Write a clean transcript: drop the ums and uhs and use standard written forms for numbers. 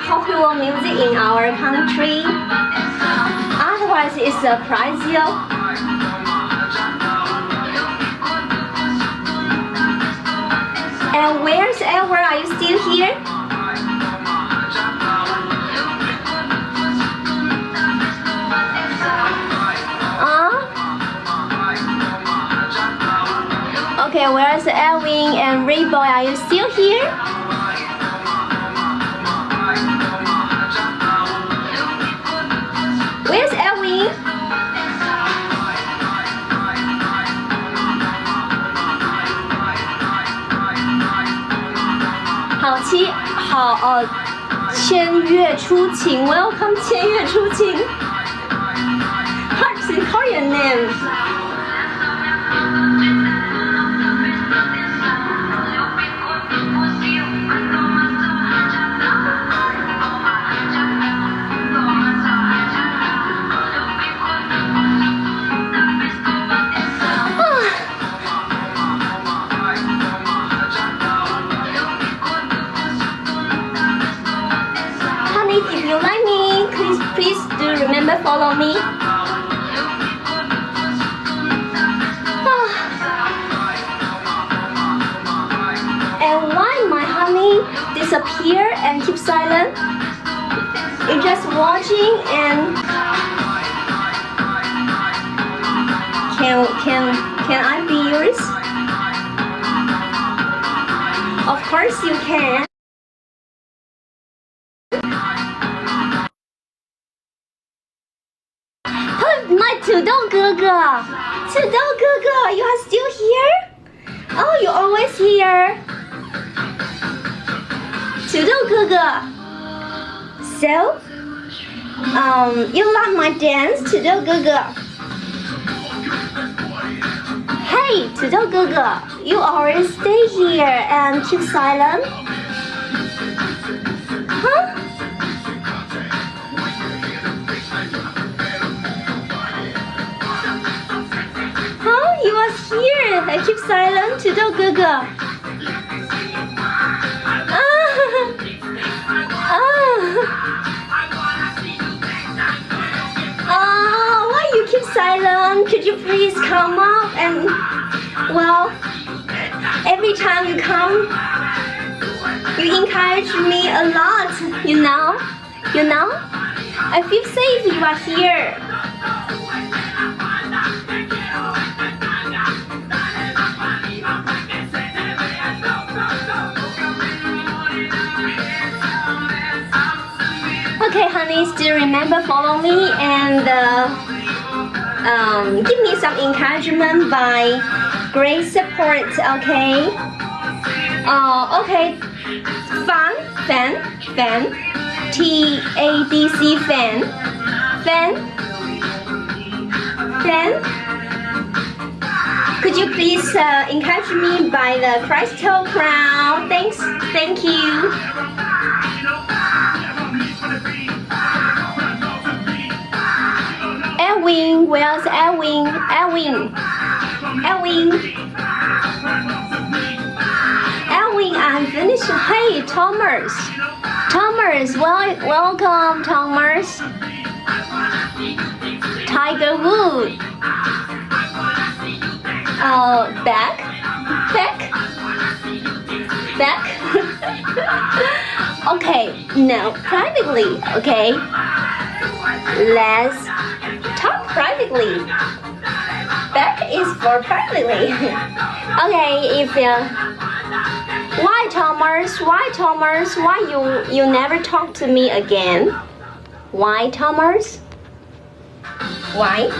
popular music in our country. Otherwise, it surprises you. And where's Edward? Are you still here? Okay, where's Edwin and Rayboy? Are you still here? Where's Edwin?千月初晴 Welcome 千月初晴 What's in Korean name? If you like me, please do remember follow me. And why my honey disappear and keep silent? You're just watching and can I be yours? Of course you can. My 土豆哥哥 土豆哥哥 you are still here? Oh, you always here. 土豆哥哥 So, you like my dance, 土豆哥哥 Hey, 土豆哥哥 you always stay here and keep silent? Huh? You was here. I keep silent. 土豆哥哥 Why you keep silent? Could you please come up and well, every time you come, you encourage me a lot. You know. I feel safe you are here. Okay, honey, still remember follow me and give me some encouragement by great support, okay? Okay, fan, TADC fan. Could you please encourage me by the crystal crown? Thank you. Edwin, where's Edwin? Edwin, I'm finished. Hey, Thomas, welcome, Thomas. Tiger Wood. Back. Okay, no, privately, okay? Let's talk privately. Back is for privately. Okay, if why Thomas? Why you never talk to me again? Why Thomas? Why?